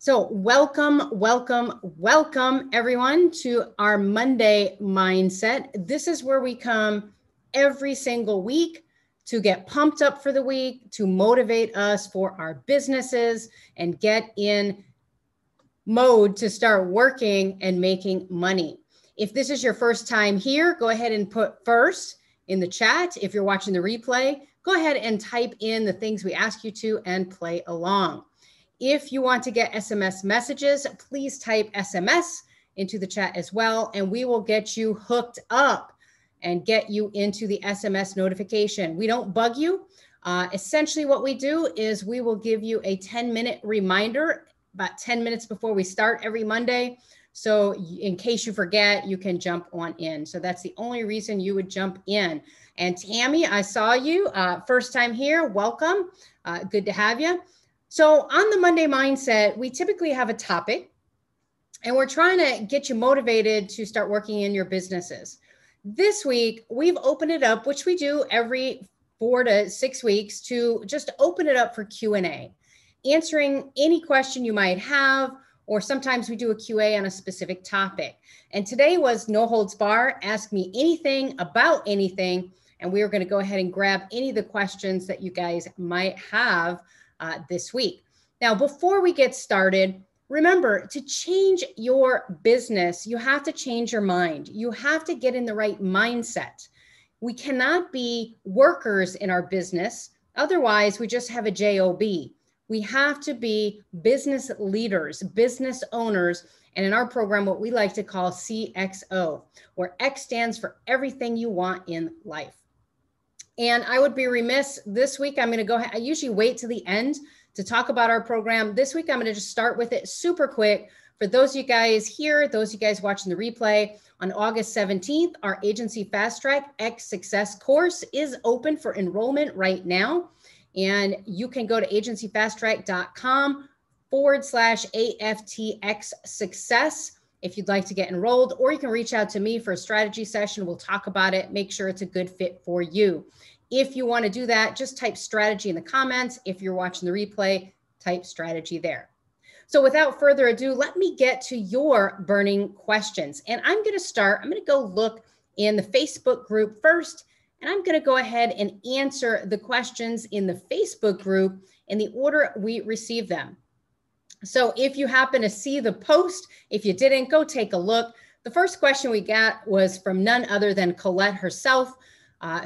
So welcome everyone to our Monday mindset. This is where we come every single week to get pumped up for the week, to motivate us for our businesses and get in mode to start working and making money. If this is your first time here, go ahead and put first in the chat. If you're watching the replay, go ahead and type in the things we ask you to and play along. If you want to get SMS messages, please type SMS into the chat as well, and we will get you hooked up and get you into the SMS notification. We don't bug you. Essentially what we do is we will give you a 10-minute reminder about 10 minutes before we start every Monday. So in case you forget, you can jump on in. So that's the only reason you would jump in. And Tammy, I saw you first time here. Welcome. Good to have you. So on the Monday Mindset, we typically have a topic and we're trying to get you motivated to start working in your businesses. This week, we've opened it up, which we do every 4 to 6 weeks, to just open it up for Q&A, answering any question you might have, or sometimes we do a QA on a specific topic. And today was no holds bar, ask me anything about anything, and we are going to go ahead and grab any of the questions that you guys might have this week. Now, before we get started, remember, to change your business, you have to change your mind. You have to get in the right mindset. We cannot be workers in our business. Otherwise, we just have a job. We have to be business leaders, business owners, and in our program, what we like to call CXO, where X stands for everything you want in life. And I would be remiss this week. I'm going to go ahead. I usually wait to the end to talk about our program. This week, I'm going to just start with it super quick. For those of you guys here, those of you guys watching the replay, on August 17th, our Agency Fast Track X Success course is open for enrollment right now. And you can go to agencyfasttrack.com/AFTX success if you'd like to get enrolled, or you can reach out to me for a strategy session. We'll talk about it, make sure it's a good fit for you. If you want to do that, just type strategy in the comments. If you're watching the replay, type strategy there. So without further ado, let me get to your burning questions. And I'm going to go look in the Facebook group first, and I'm going to go ahead and answer the questions in the Facebook group in the order we receive them. So if you happen to see the post, if you didn't, go take a look. The first question we got was from none other than Colette herself,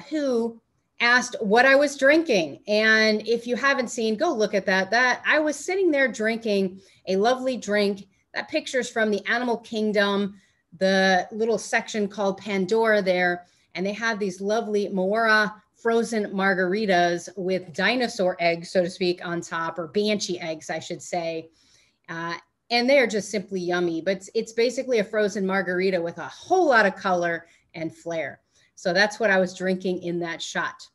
who asked what I was drinking. And if you haven't seen, go look at that. I was sitting there drinking a lovely drink. That picture's from the Animal Kingdom, the little section called Pandora there. And they have these lovely Moira frozen margaritas with dinosaur eggs, so to speak, on top, or banshee eggs, I should say. And they're just simply yummy, but it's basically a frozen margarita with a whole lot of color and flair. So that's what I was drinking in that shot.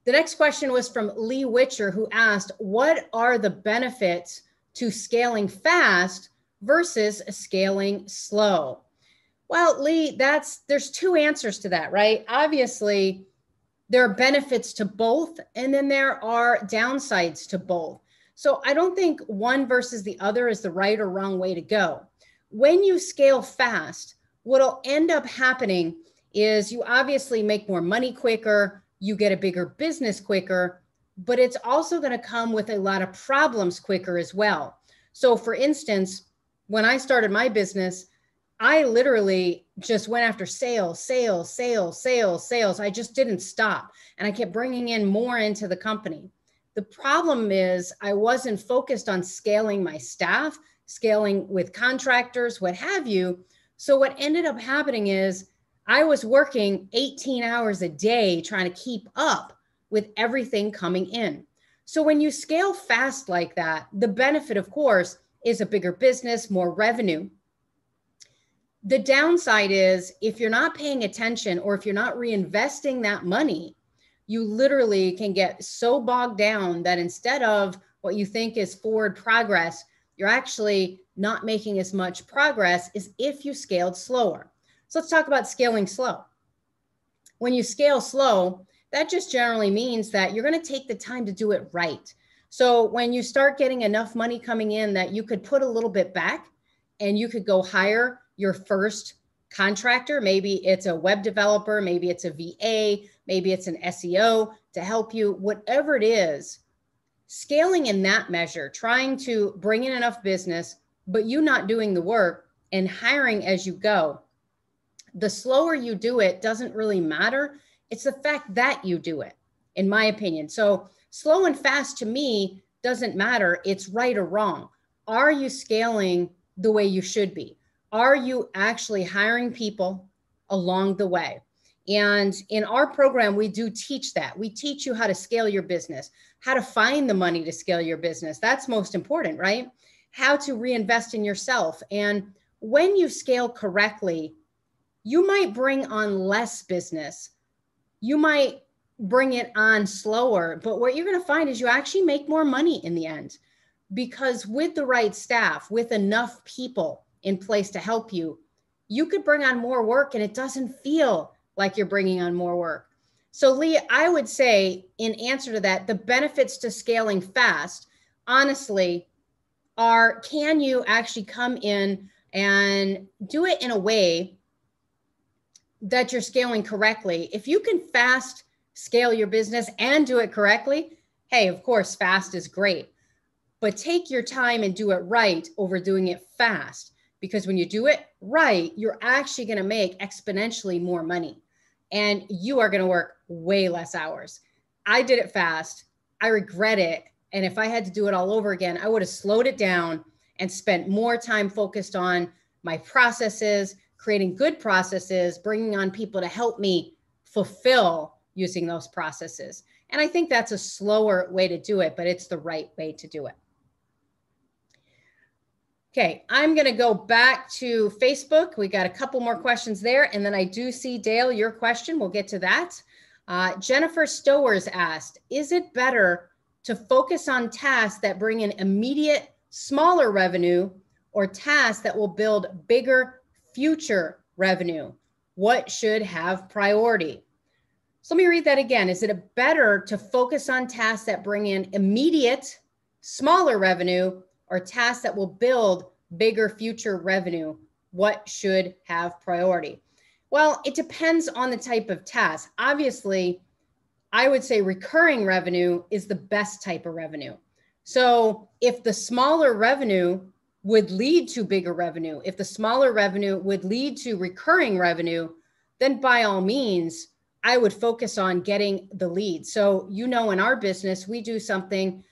The next question was from Lee Witcher, who asked, what are the benefits to scaling fast versus scaling slow? Well, Lee, there's two answers to that, right? Obviously, there are benefits to both, and then there are downsides to both. So I don't think one versus the other is the right or wrong way to go. When you scale fast, what'll end up happening is you obviously make more money quicker, you get a bigger business quicker, but it's also going to come with a lot of problems quicker as well. So for instance, when I started my business, I literally just went after sales. I just didn't stop. And I kept bringing in more into the company. The problem is I wasn't focused on scaling my staff, scaling with contractors, what have you. So what ended up happening is I was working 18 hours a day trying to keep up with everything coming in. So when you scale fast like that, the benefit, of course, is a bigger business, more revenue. The downside is if you're not paying attention or if you're not reinvesting that money, you literally can get so bogged down that instead of what you think is forward progress, you're actually not making as much progress as if you scaled slower. So let's talk about scaling slow. When you scale slow, that just generally means that you're going to take the time to do it right. So when you start getting enough money coming in that you could put a little bit back and you could go hire your first contractor, maybe it's a web developer, maybe it's a VA, maybe it's an SEO to help you, whatever it is, scaling in that measure, trying to bring in enough business, but you not doing the work and hiring as you go. The slower you do it doesn't really matter. It's the fact that you do it, in my opinion. So slow and fast to me doesn't matter. It's right or wrong. Are you scaling the way you should be? Are you actually hiring people along the way? And in our program, we do teach that. We teach you how to scale your business, how to find the money to scale your business. That's most important, right? How to reinvest in yourself. And when you scale correctly, you might bring on less business. You might bring it on slower, but what you're going to find is you actually make more money in the end, because with the right staff, with enough people in place to help you, you could bring on more work and it doesn't feel like you're bringing on more work. So Lee, I would say in answer to that, the benefits to scaling fast, honestly, are can you actually come in and do it in a way that you're scaling correctly? If you can fast scale your business and do it correctly, hey, of course, fast is great, but take your time and do it right over doing it fast. Because when you do it right, you're actually going to make exponentially more money and you are going to work way less hours. I did it fast. I regret it. And if I had to do it all over again, I would have slowed it down and spent more time focused on my processes, creating good processes, bringing on people to help me fulfill using those processes. And I think that's a slower way to do it, but it's the right way to do it. Okay, I'm going to go back to Facebook. We got a couple more questions there. And then I do see, Dale, your question. We'll get to that. Jennifer Stowers asked, is it better to focus on tasks that bring in immediate, smaller revenue or tasks that will build bigger future revenue? What should have priority? So let me read that again. Is it better to focus on tasks that bring in immediate, smaller revenue or tasks that will build bigger future revenue? What should have priority? Well, it depends on the type of task. Obviously, I would say recurring revenue is the best type of revenue. So if the smaller revenue would lead to bigger revenue, if the smaller revenue would lead to recurring revenue, then by all means, I would focus on getting the lead. So, in our business, we do something,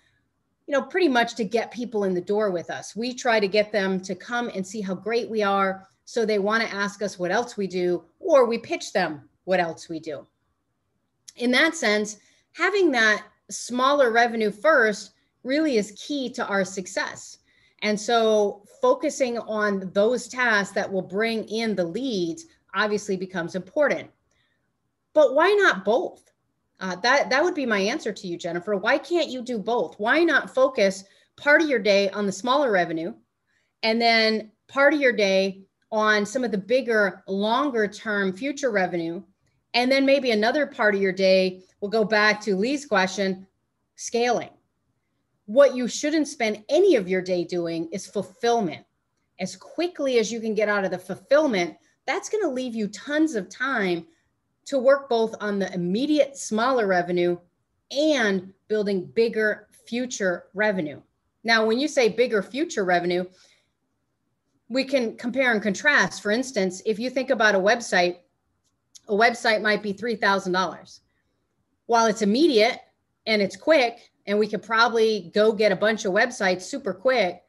pretty much to get people in the door with us. We try to get them to come and see how great we are. So they want to ask us what else we do, or we pitch them what else we do. In that sense, having that smaller revenue first really is key to our success. And so focusing on those tasks that will bring in the leads obviously becomes important. But why not both? That would be my answer to you, Jennifer. Why can't you do both? Why not focus part of your day on the smaller revenue and then part of your day on some of the bigger, longer term future revenue? And then maybe another part of your day will go back to Lee's question, scaling. What you shouldn't spend any of your day doing is fulfillment. As quickly as you can get out of the fulfillment, that's going to leave you tons of time to work both on the immediate smaller revenue and building bigger future revenue. Now, when you say bigger future revenue, we can compare and contrast. For instance, if you think about a website might be $3,000. While it's immediate and it's quick, and we could probably go get a bunch of websites super quick,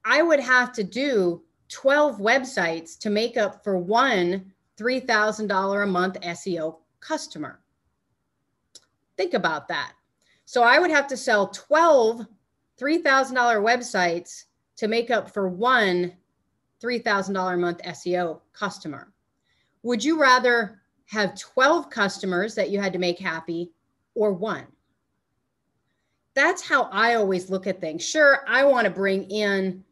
I would have to do 12 websites to make up for one $3,000 a month SEO customer. Think about that. So I would have to sell 12 $3,000 websites to make up for one $3,000 a month SEO customer. Would you rather have 12 customers that you had to make happy or one? That's how I always look at things. Sure, I want to bring in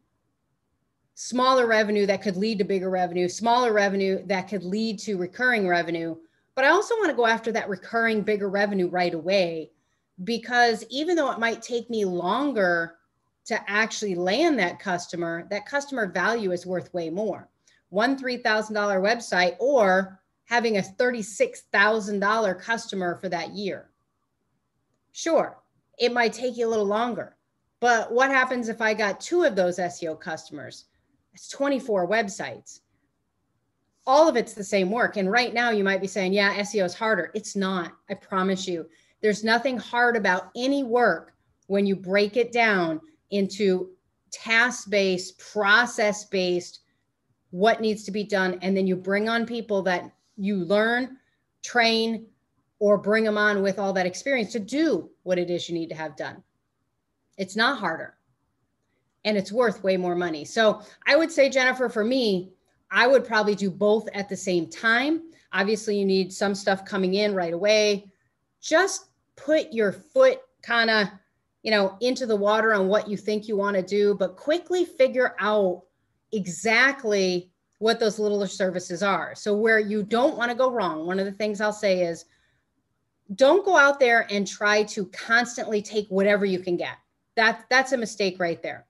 smaller revenue that could lead to bigger revenue, smaller revenue that could lead to recurring revenue. But I also want to go after that recurring bigger revenue right away because even though it might take me longer to actually land that customer value is worth way more. One $3,000 website or having a $36,000 customer for that year. Sure, it might take you a little longer, but what happens if I got 2 of those SEO customers? It's 24 websites. All of it's the same work. And right now you might be saying, yeah, SEO is harder. It's not, I promise you. There's nothing hard about any work when you break it down into task-based, process-based, what needs to be done. And then you bring on people that you learn, train, or bring them on with all that experience to do what it is you need to have done. It's not harder. And it's worth way more money. So I would say, Jennifer, for me, I would probably do both at the same time. Obviously, you need some stuff coming in right away. Just put your foot kind of, into the water on what you think you want to do, but quickly figure out exactly what those littler services are. So where you don't want to go wrong, one of the things I'll say is, don't go out there and try to constantly take whatever you can get. That's a mistake right there.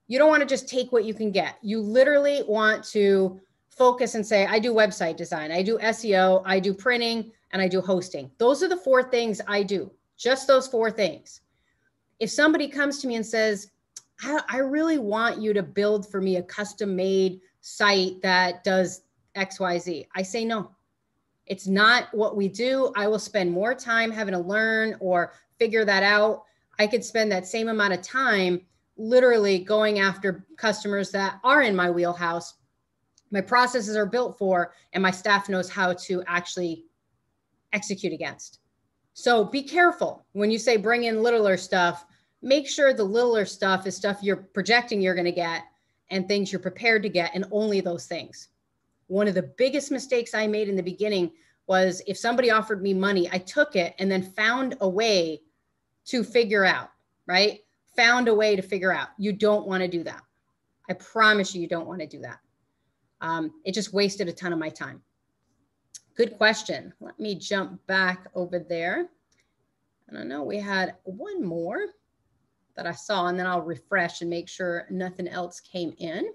You don't want to just take what you can get. You literally want to focus and say, I do website design, I do SEO, I do printing, and I do hosting. Those are the 4 things I do, just those 4 things. If somebody comes to me and says, I really want you to build for me a custom made site that does XYZ, I say no. It's not what we do. I will spend more time having to learn or figure that out. I could spend that same amount of time literally going after customers that are in my wheelhouse, my processes are built for, and my staff knows how to actually execute against. So be careful when you say bring in littler stuff. Make sure the littler stuff is stuff you're projecting you're going to get and things you're prepared to get, and only those things. One of the biggest mistakes I made in the beginning was if somebody offered me money, I took it and then found a way to figure out, right? Found a way to figure out. You don't want to do that. I promise you, you don't want to do that. It just wasted a ton of my time. Good question. Let me jump back over there. And I know we had one more that I saw, and then I'll refresh and make sure nothing else came in.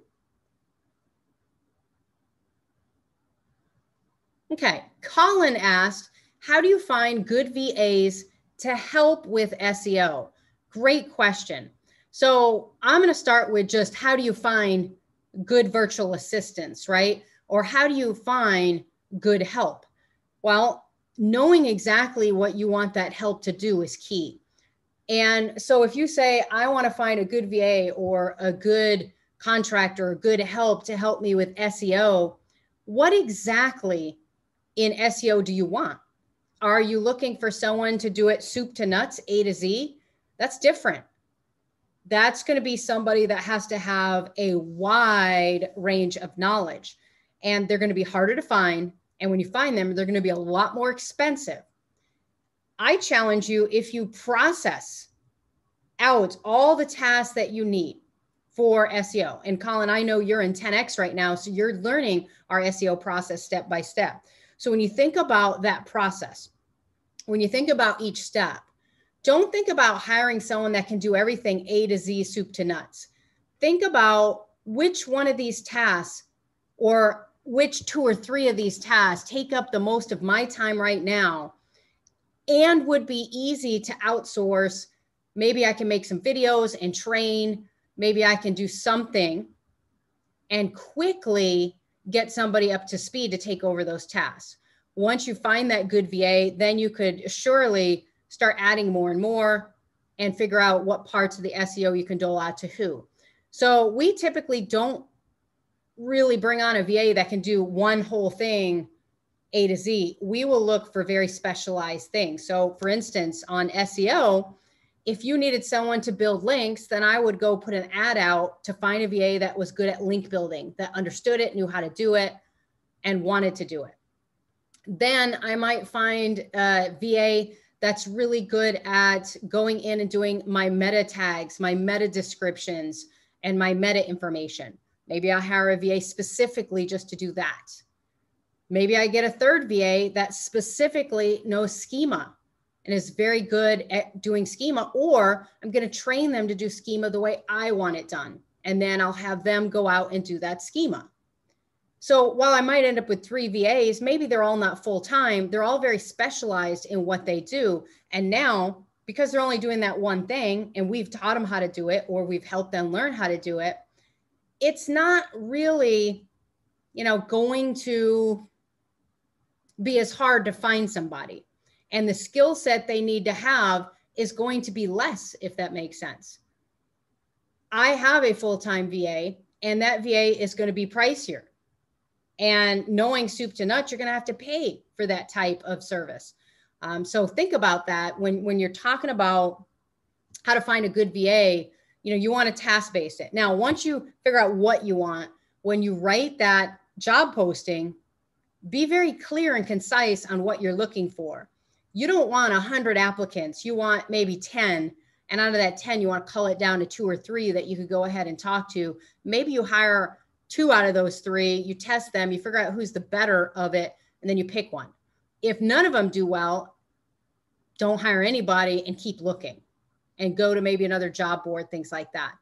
Okay, Colin asked, how do you find good VAs to help with SEO? Great question. So I'm going to start with just how do you find good virtual assistants, right? Or how do you find good help? Well, knowing exactly what you want that help to do is key. And so if you say, I want to find a good VA or a good contractor or good help to help me with SEO, what exactly in SEO do you want? Are you looking for someone to do it soup to nuts, A to Z? That's different. That's going to be somebody that has to have a wide range of knowledge, and they're going to be harder to find. And when you find them, they're going to be a lot more expensive. I challenge you, if you process out all the tasks that you need for SEO, and Colin, I know you're in 10X right now, so you're learning our SEO process step by step. So when you think about that process, when you think about each step, don't think about hiring someone that can do everything A to Z, soup to nuts. Think about which one of these tasks or which 2 or 3 of these tasks take up the most of my time right now and would be easy to outsource. Maybe I can make some videos and train. Maybe I can do something and quickly get somebody up to speed to take over those tasks. Once you find that good VA, then you could surely start adding more and more and figure out what parts of the SEO you can dole out to who. So we typically don't really bring on a VA that can do one whole thing A to Z. We will look for very specialized things. So for instance, on SEO, if you needed someone to build links, then I would go put an ad out to find a VA that was good at link building, that understood it, knew how to do it, and wanted to do it. Then I might find a VA that's really good at going in and doing my meta tags, my meta descriptions, and my meta information. Maybe I hire a VA specifically just to do that. Maybe I get a third VA that specifically knows schema. and is very good at doing schema, or I'm going to train them to do schema the way I want it done. And then I'll have them go out and do that schema. So while I might end up with 3 VAs, maybe they're all not full-time. They're all very specialized in what they do. And now, because they're only doing that one thing and we've taught them how to do it, or we've helped them learn how to do it, it's not really, going to be as hard to find somebody. And the skill set they need to have is going to be less, if that makes sense. I have a full-time VA, and that VA is going to be pricier. And knowing soup to nuts, you're going to have to pay for that type of service. So think about that when you're talking about how to find a good VA. You want to task base it. Now, once you figure out what you want, when you write that job posting, be very clear and concise on what you're looking for. You don't want 100 applicants. You want maybe 10. And out of that 10, you want to cull it down to 2 or 3 that you could go ahead and talk to. Maybe you hire 2 out of those 3, you test them, you figure out who's the better of it, and then you pick one. If none of them do well, don't hire anybody and keep looking and go to maybe another job board, things like that.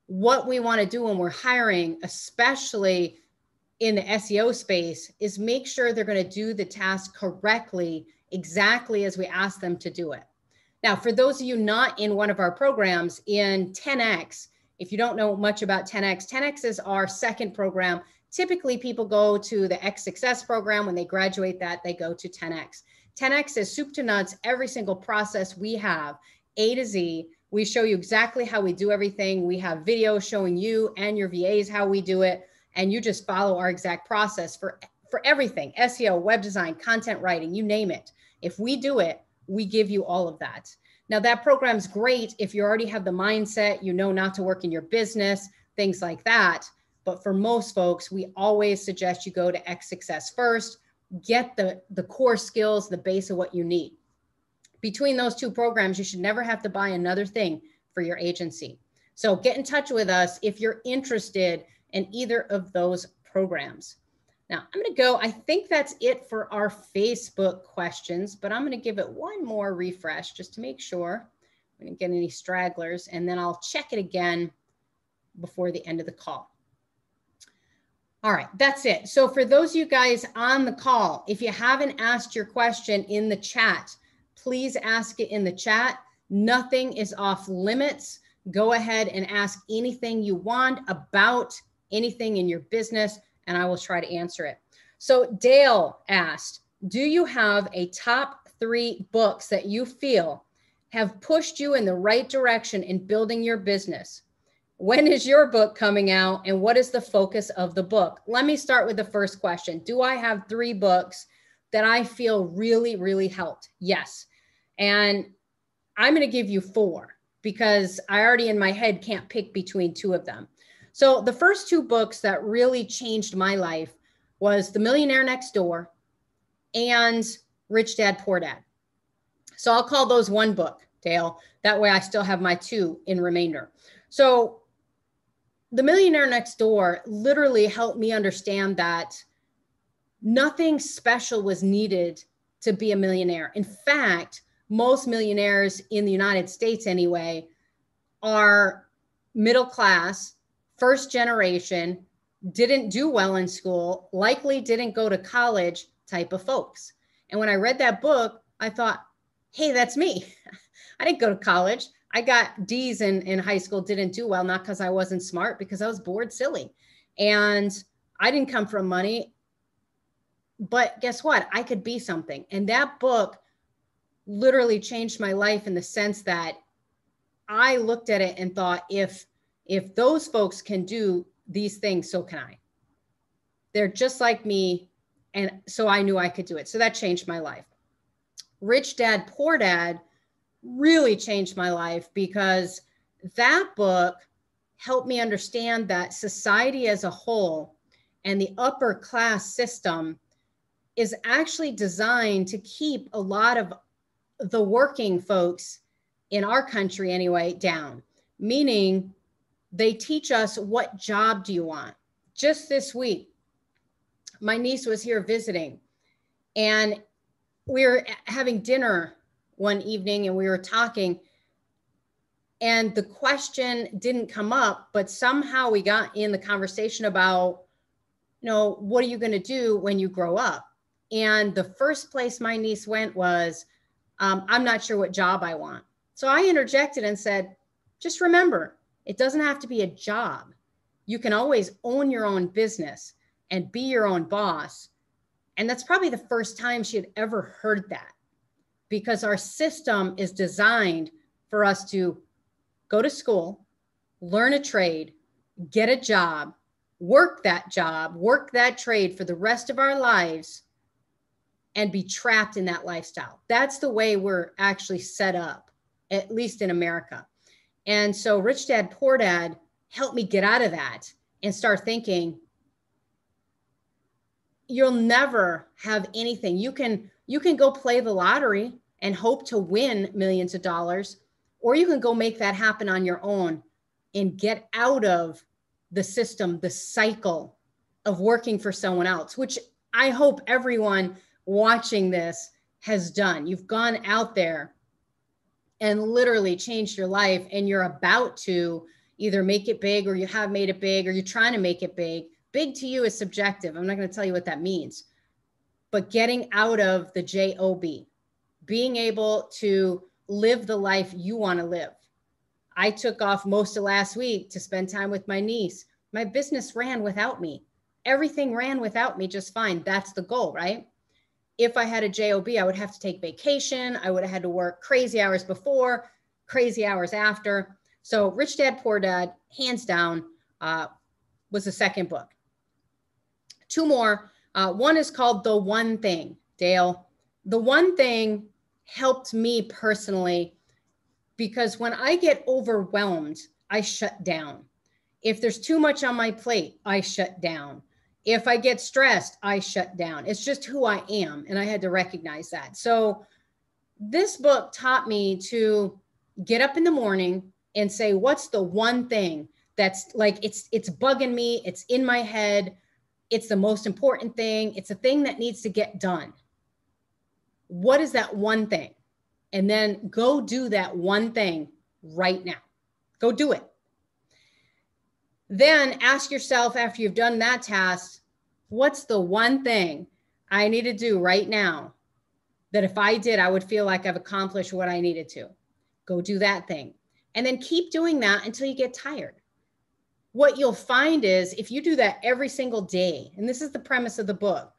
What we want to do when we're hiring, especially in the SEO space, is make sure they're going to do the task correctly, exactly as we ask them to do it. Now, for those of you not in one of our programs, in 10X, if you don't know much about 10X, 10X is our second program. Typically, people go to the X Success program. When they graduate that, they go to 10X. 10X is soup to nuts, every single process we have, A to Z. We show you exactly how we do everything. We have videos showing you and your VAs how we do it. And you just follow our exact process for everything, SEO, web design, content writing, you name it. If we do it, we give you all of that. Now, that program's great if you already have the mindset, not to work in your business, things like that. But for most folks, we always suggest you go to X Success first, get the core skills, the base of what you need. Between those 2 programs, you should never have to buy another thing for your agency. So get in touch with us if you're interested in either of those programs. Now, I'm going to go, I think that's it for our Facebook questions, but I'm going to give it one more refresh just to make sure we didn't get any stragglers, and then I'll check it again before the end of the call. All right, that's it. So for those of you guys on the call, if you haven't asked your question in the chat, please ask it in the chat. Nothing is off limits. Go ahead and ask anything you want about anything in your business, and I will try to answer it. So Dale asked, do you have a top 3 books that you feel have pushed you in the right direction in building your business? When is your book coming out, and what is the focus of the book? Let me start with the first question. Do I have 3 books that I feel really, really helped? Yes. And I'm going to give you 4 because I already in my head can't pick between 2 of them. So the first 2 books that really changed my life was The Millionaire Next Door and Rich Dad, Poor Dad. So I'll call those one book, Dale. That way I still have my 2 in remainder. So The Millionaire Next Door literally helped me understand that nothing special was needed to be a millionaire. In fact, most millionaires in the United States anyway are middle class, first generation, didn't do well in school, likely didn't go to college type of folks. And when I read that book, I thought, hey, that's me. I didn't go to college. I got D's in high school, didn't do well, not because I wasn't smart, because I was bored silly. And I didn't come from money. But guess what? I could be something. And that book literally changed my life in the sense that I looked at it and thought, if those folks can do these things, so can I. They're just like me. And so I knew I could do it. So that changed my life. Rich Dad, Poor Dad really changed my life because that book helped me understand that society as a whole and the upper class system is actually designed to keep a lot of the working folks in our country anyway down, meaning they teach us, what job do you want? Just this week, my niece was here visiting and we were having dinner one evening and we were talking, and the question didn't come up, but somehow we got in the conversation about, what are you going to do when you grow up? And the first place my niece went was, I'm not sure what job I want. So I interjected and said, just remember, it doesn't have to be a job. You can always own your own business and be your own boss. And that's probably the first time she had ever heard that, because our system is designed for us to go to school, learn a trade, get a job, work that trade for the rest of our lives, and be trapped in that lifestyle. That's the way we're actually set up, at least in America. And so Rich Dad, Poor Dad helped me get out of that and start thinking, you'll never have anything. You can go play the lottery and hope to win millions of dollars, or you can go make that happen on your own and get out of the system, the cycle of working for someone else, which I hope everyone watching this has done. You've gone out there and literally changed your life, and you're about to either make it big, or you have made it big, or you're trying to make it big. Big to you is subjective. I'm not going to tell you what that means, but getting out of the job, being able to live the life you want to live. I took off most of last week to spend time with my niece. My business ran without me. Everything ran without me just fine. That's the goal, right? If I had a job, I would have to take vacation. I would have had to work crazy hours before, crazy hours after. So Rich Dad, Poor Dad, hands down, was the second book. Two more. One is called The One Thing, Dale. The One Thing helped me personally, because when I get overwhelmed, I shut down. If there's too much on my plate, I shut down. If I get stressed, I shut down. It's just who I am. And I had to recognize that. So this book taught me to get up in the morning and say, what's the one thing that's like, it's bugging me. It's in my head. It's the most important thing. It's a thing that needs to get done. What is that one thing? And then go do that one thing right now. Go do it. Then ask yourself, after you've done that task, what's the one thing I need to do right now that if I did, I would feel like I've accomplished what I needed to? Go do that thing. And then keep doing that until you get tired. What you'll find is if you do that every single day, and this is the premise of the book,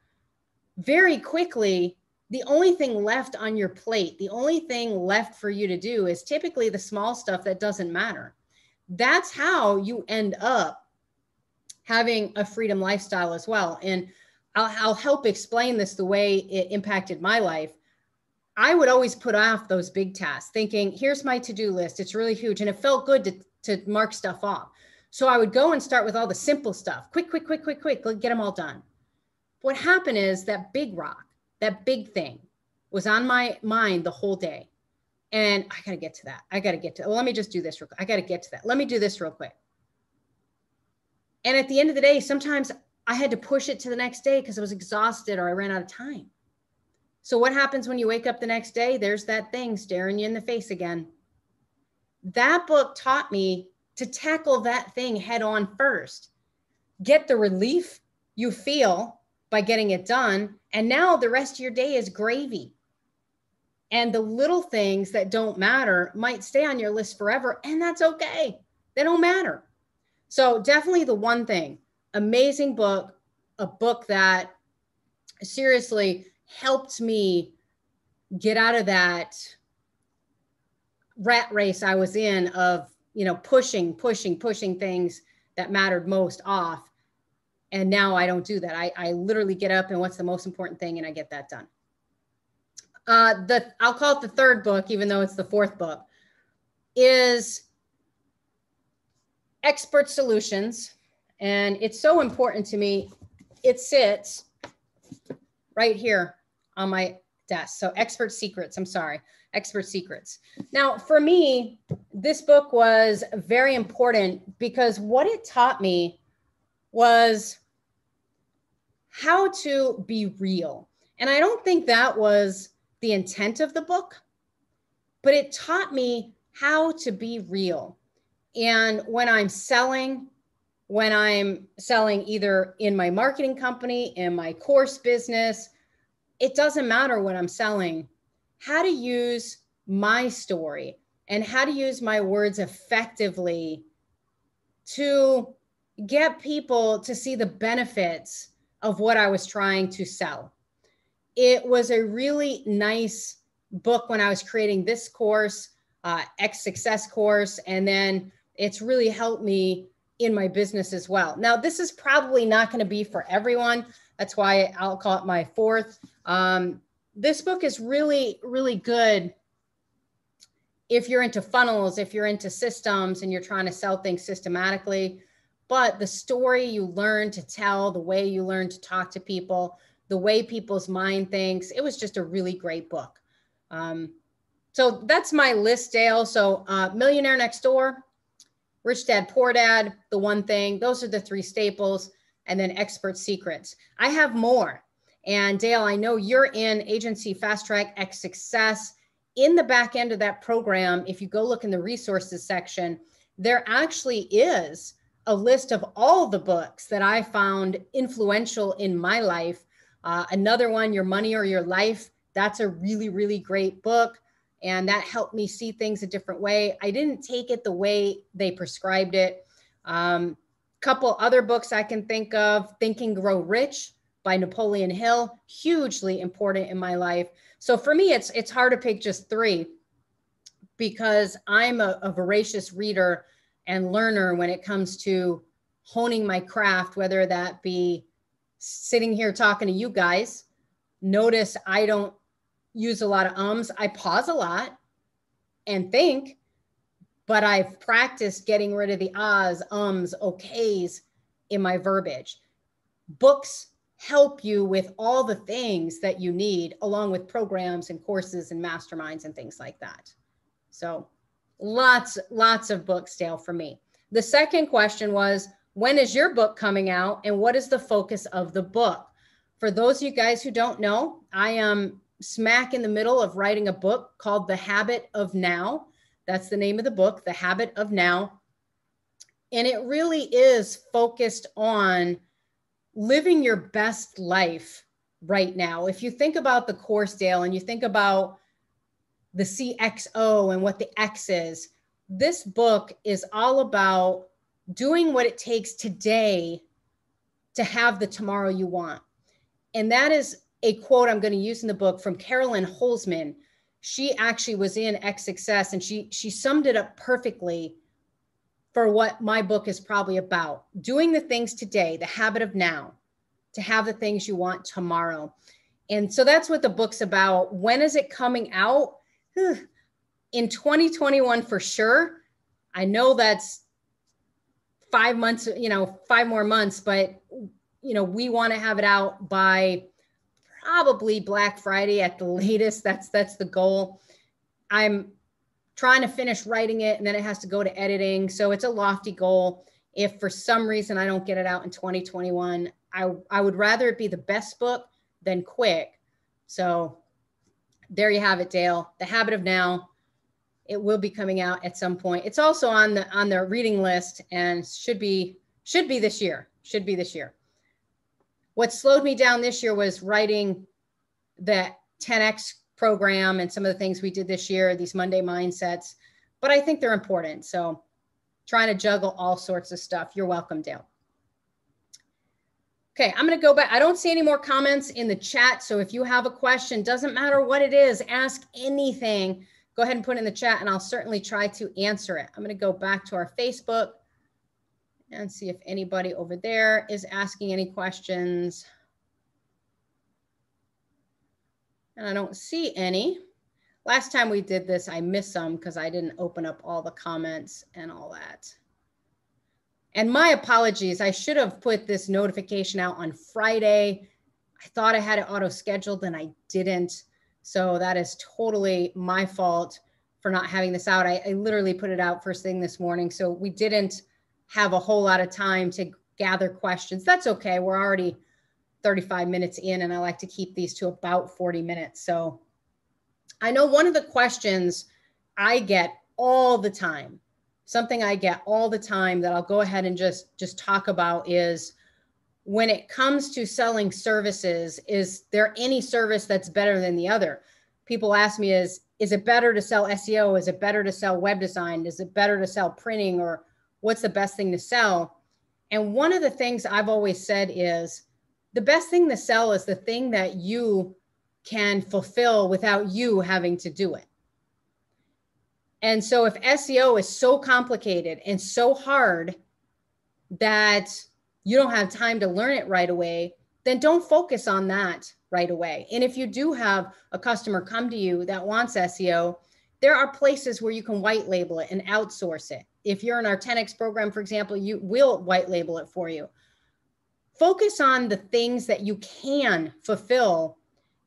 very quickly, the only thing left on your plate, the only thing left for you to do is typically the small stuff that doesn't matter. That's how you end up having a freedom lifestyle as well. And I'll help explain this the way it impacted my life. I would always put off those big tasks thinking, here's my to-do list. It's really huge. And it felt good to mark stuff off. So I would go and start with all the simple stuff. Quick, get them all done. What happened is that big rock, that big thing was on my mind the whole day. And I got to get to that. Well, let me just do this real quick. I got to get to that. Let me do this real quick. And at the end of the day, sometimes I had to push it to the next day because I was exhausted or I ran out of time. So what happens when you wake up the next day? There's that thing staring you in the face again. That book taught me to tackle that thing head on first. Get the relief you feel by getting it done. And now the rest of your day is gravy. And the little things that don't matter might stay on your list forever, and that's okay. They don't matter. So definitely The One Thing, amazing book, a book that seriously helped me get out of that rat race I was in of, pushing things that mattered most off. And now I don't do that. I literally get up and what's the most important thing, and I get that done. I'll call it the third book, even though it's the fourth book, is Expert Solutions. And it's so important to me. It sits right here on my desk. So Expert Secrets. Now, for me, this book was very important because what it taught me was how to be real. And I don't think that was the intent of the book. but it taught me how to be real. And when I'm selling either in my marketing company, in my course business, it doesn't matter what I'm selling, how to use my story and how to use my words effectively to get people to see the benefits of what I was trying to sell. It was a really nice book when I was creating this course, X Success course, and then it's really helped me in my business as well. Now, this is probably not going to be for everyone. That's why I'll call it my fourth. This book is really, really good if you're into funnels, if you're into systems and you're trying to sell things systematically. But the story you learn to tell, the way you learn to talk to people, the way people's mind thinks, it was just a really great book. So that's my list, Dale. So Millionaire Next Door, Rich Dad, Poor Dad, The One Thing. Those are the three staples. And then Expert Secrets. I have more. And Dale, I know you're in Agency Fast Track X Success. In the back end of that program, if you go look in the resources section, there actually is a list of all the books that I found influential in my life. Another one, Your Money or Your Life. That's a really, really great book. And that helped me see things a different way. I didn't take it the way they prescribed it. Couple other books I can think of, Think and Grow Rich by Napoleon Hill, hugely important in my life. So for me, it's hard to pick just three because I'm a voracious reader and learner when it comes to honing my craft, whether that be sitting here talking to you guys. Notice I don't use a lot of ums. I pause a lot and think, but I've practiced getting rid of the ahs, ums, okays in my verbiage. Books help you with all the things that you need, along with programs and courses and masterminds and things like that. So lots of books, Dale, for me. The second question was, when is your book coming out and what is the focus of the book? For those of you guys who don't know, I am smack in the middle of writing a book called The Habit of Now. That's the name of the book, The Habit of Now. And it really is focused on living your best life right now. If you think about the course, Dale, and you think about the CXO and what the X is, this book is all about doing what it takes today to have the tomorrow you want. And that is a quote I'm going to use in the book from Carolyn Holzman. She actually was in X Success, and she summed it up perfectly for what my book is probably about. Doing the things today, the habit of now, to have the things you want tomorrow. And so that's what the book's about. When is it coming out? In 2021 for sure. I know that's 5 months, 5 more months, but we want to have it out by probably Black Friday at the latest. That's the goal. I'm trying to finish writing it, and then it has to go to editing. So it's a lofty goal. If for some reason I don't get it out in 2021, I would rather it be the best book than quick. So there you have it, Dale. The Habit of Now. It will be coming out at some point. It's also on the reading list and should be this year. Should be this year. What slowed me down this year was writing the 10X program and some of the things we did this year, these Monday mindsets, but I think they're important. So trying to juggle all sorts of stuff. You're welcome, Dale. Okay, I'm going to go back. I don't see any more comments in the chat. So if you have a question, doesn't matter what it is, ask anything. Go ahead and put it in the chat and I'll certainly try to answer it. I'm going to go back to our Facebook and see if anybody over there is asking any questions. And I don't see any. Last time we did this, I missed some because I didn't open up all the comments and all that. And my apologies, I should have put this notification out on Friday. I thought I had it auto-scheduled and I didn't. So that is totally my fault for not having this out. I literally put it out first thing this morning. So we didn't have a whole lot of time to gather questions. That's okay. We're already 35 minutes in and I like to keep these to about 40 minutes. So I know one of the questions I get all the time, something I get all the time that I'll go ahead and just talk about is, when it comes to selling services, is there any service that's better than the other? People ask me, is it better to sell SEO? Is it better to sell web design? Is it better to sell printing? Or what's the best thing to sell? And one of the things I've always said is, the best thing to sell is the thing that you can fulfill without you having to do it. And so if SEO is so complicated and so hard that you don't have time to learn it right away, then don't focus on that right away. And if you do have a customer come to you that wants SEO, there are places where you can white label it and outsource it. If you're in our 10X program, for example, you will white label it for you. Focus on the things that you can fulfill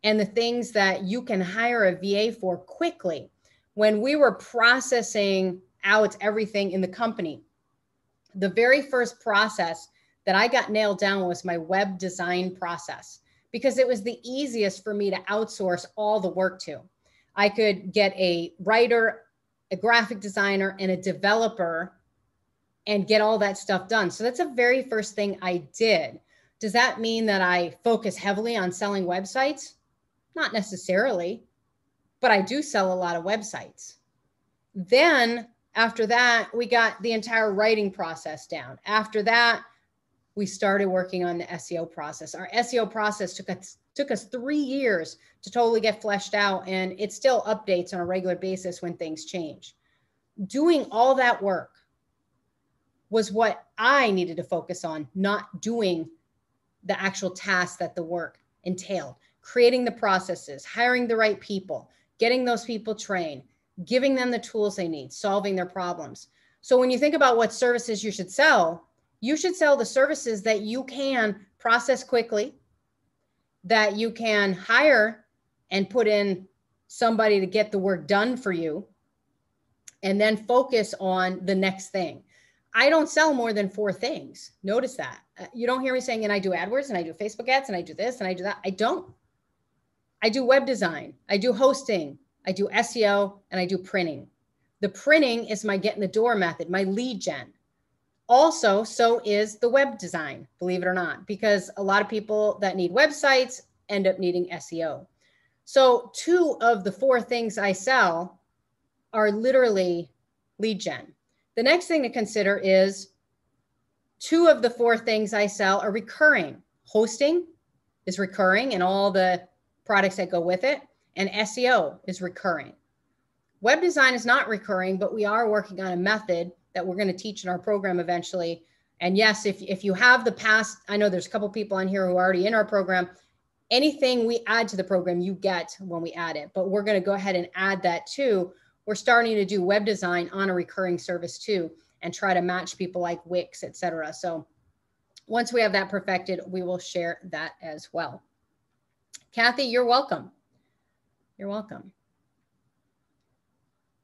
and the things that you can hire a VA for quickly. When we were processing out everything in the company, the very first process that I got nailed down was my web design process, because it was the easiest for me to outsource all the work to. I could get a writer, a graphic designer, and a developer and get all that stuff done. So that's the very first thing I did. Does that mean that I focus heavily on selling websites? Not necessarily, but I do sell a lot of websites. Then after that, we got the entire writing process down. After that, we started working on the SEO process. Our SEO process took us 3 years to totally get fleshed out, and it still updates on a regular basis when things change. Doing all that work was what I needed to focus on, not doing the actual tasks that the work entailed. Creating the processes, hiring the right people, getting those people trained, giving them the tools they need, solving their problems. So when you think about what services you should sell the services that you can process quickly, that you can hire and put in somebody to get the work done for you, and then focus on the next thing. I don't sell more than 4 things. Notice that. You don't hear me saying, and I do AdWords, and I do Facebook ads, and I do this, and I do that. I don't. I do web design. I do hosting. I do SEO, and I do printing. The printing is my get in the door method, my lead gen. Also, so is the web design, believe it or not, because a lot of people that need websites end up needing SEO. So 2 of the 4 things I sell are literally lead gen. The next thing to consider is 2 of the 4 things I sell are recurring. Hosting is recurring and all the products that go with it, and SEO is recurring. Web design is not recurring, but we are working on a method that we're going to teach in our program eventually. And yes, if you have the past, I know there's a couple people on here who are already in our program. Anything we add to the program, you get when we add it, but we're going to go ahead and add that too. We're starting to do web design on a recurring service too, and try to match people like Wix, et cetera. So once we have that perfected, we will share that as well. Kathy, you're welcome. You're welcome.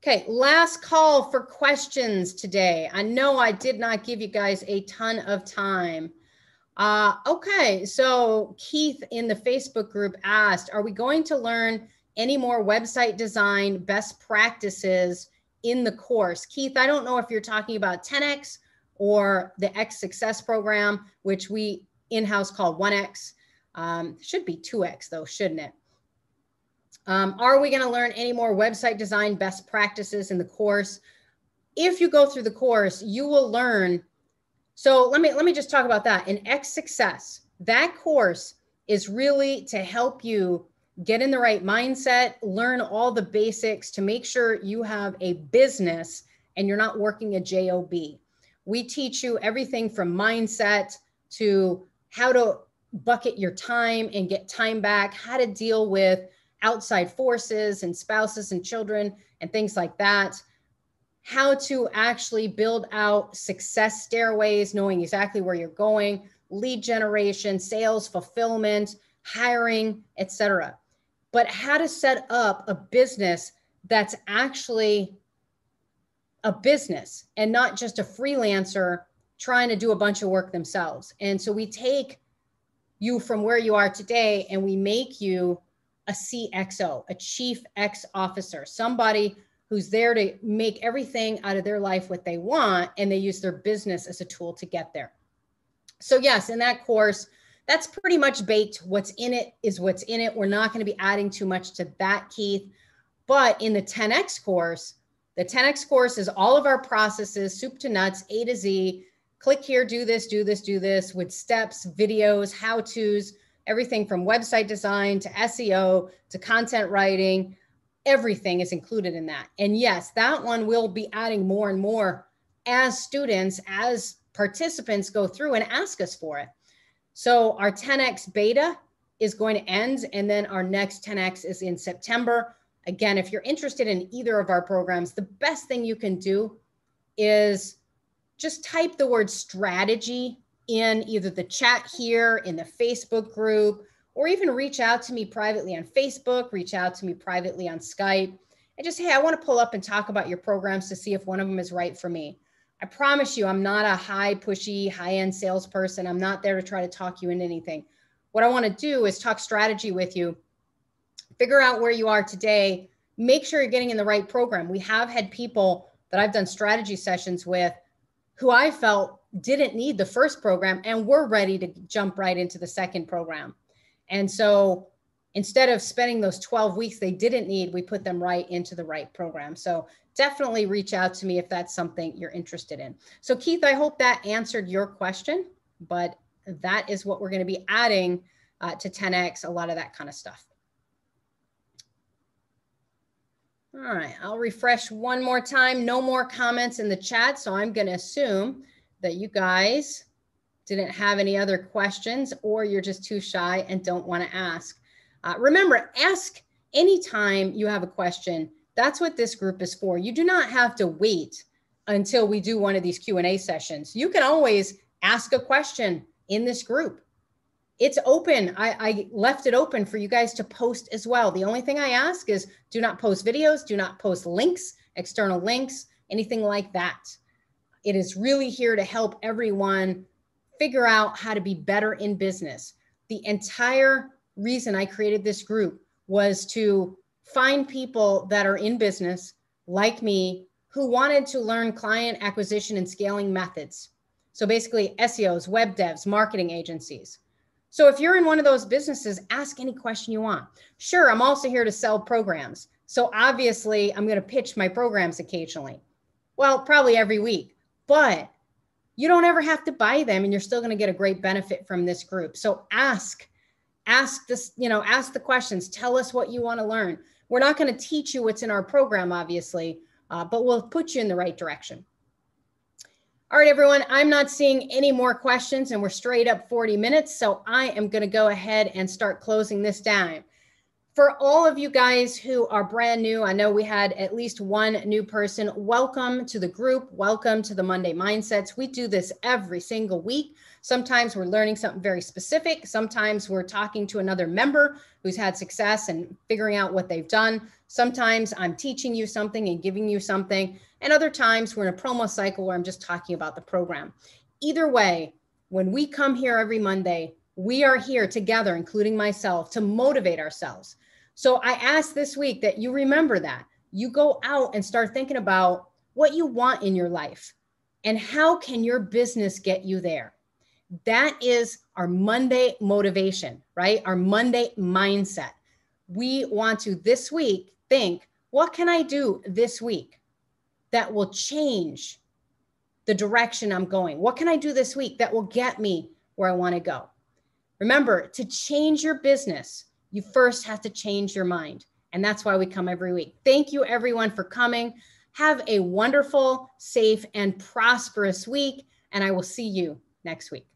Okay, last call for questions today. I know I did not give you guys a ton of time. Okay, so Keith in the Facebook group asked, are we going to learn any more website design best practices in the course? Keith, I don't know if you're talking about 10X or the X Success program, which we in-house call 1X. Should be 2X though, shouldn't it? Are we going to learn any more website design best practices in the course? If you go through the course, you will learn. So let me just talk about that. In X Success, that course is really to help you get in the right mindset, learn all the basics to make sure you have a business and you're not working a job. We teach you everything from mindset to how to bucket your time and get time back, how to deal with outside forces and spouses and children and things like that, how to actually build out success stairways, knowing exactly where you're going, lead generation, sales, fulfillment, hiring, etc. But how to set up a business that's actually a business and not just a freelancer trying to do a bunch of work themselves. And so we take you from where you are today and we make you a CXO, a Chief X Officer, somebody who's there to make everything out of their life what they want, and they use their business as a tool to get there. So yes, in that course, that's pretty much baked. What's in it is what's in it. We're not going to be adding too much to that, Keith. But in the 10X course, the 10X course is all of our processes, soup to nuts, A to Z. Click here, do this, do this, do this, with steps, videos, how-tos, everything from website design to SEO to content writing. Everything is included in that. And yes, that one will be adding more and more as students, as participants go through and ask us for it. So our 10X beta is going to end, and then our next 10X is in September. Again, if you're interested in either of our programs, the best thing you can do is just type the word strategy in either the chat here, in the Facebook group, or even reach out to me privately on Facebook, reach out to me privately on Skype, and just, hey, I want to pull up and talk about your programs to see if one of them is right for me. I promise you, I'm not a high pushy, high-end salesperson. I'm not there to try to talk you into anything. What I want to do is talk strategy with you, figure out where you are today, make sure you're getting in the right program. We have had people that I've done strategy sessions with who I felt didn't need the first program and were ready to jump right into the second program. And so instead of spending those 12 weeks they didn't need, we put them right into the right program. So definitely reach out to me if that's something you're interested in. So Keith, I hope that answered your question, but that is what we're going to be adding to 10X, a lot of that kind of stuff. All right, I'll refresh one more time. No more comments in the chat, so I'm going to assume that you guys didn't have any other questions, or you're just too shy and don't want to ask. Remember, ask anytime you have a question. That's what this group is for. You do not have to wait until we do one of these Q&A sessions. You can always ask a question in this group. It's open. I left it open for you guys to post as well. The only thing I ask is do not post videos, do not post links, external links, anything like that. It is really here to help everyone figure out how to be better in business. The entire reason I created this group was to find people that are in business like me who wanted to learn client acquisition and scaling methods. So basically SEOs, web devs, marketing agencies. So if you're in one of those businesses, ask any question you want. Sure, I'm also here to sell programs. So obviously I'm going to pitch my programs occasionally. Well, probably every week, but you don't ever have to buy them and you're still going to get a great benefit from this group. So ask this, ask the questions, tell us what you want to learn. We're not going to teach you what's in our program, obviously, but we'll put you in the right direction. All right, everyone, I'm not seeing any more questions and we're straight up 40 minutes. So I am going to go ahead and start closing this down. For all of you guys who are brand new, I know we had at least one new person. Welcome to the group. Welcome to the Monday Mindsets. We do this every single week. Sometimes we're learning something very specific. Sometimes we're talking to another member who's had success and figuring out what they've done. Sometimes I'm teaching you something and giving you something. And other times we're in a promo cycle where I'm just talking about the program. Either way, when we come here every Monday, we are here together, including myself, to motivate ourselves. So I ask this week that you remember that. You go out and start thinking about what you want in your life and how can your business get you there. That is our Monday motivation, right? Our Monday mindset. We want to this week think, what can I do this week that will change the direction I'm going? What can I do this week that will get me where I want to go? Remember, to change your business, you first have to change your mind. And that's why we come every week. Thank you, everyone, for coming. Have a wonderful, safe, and prosperous week. And I will see you next week.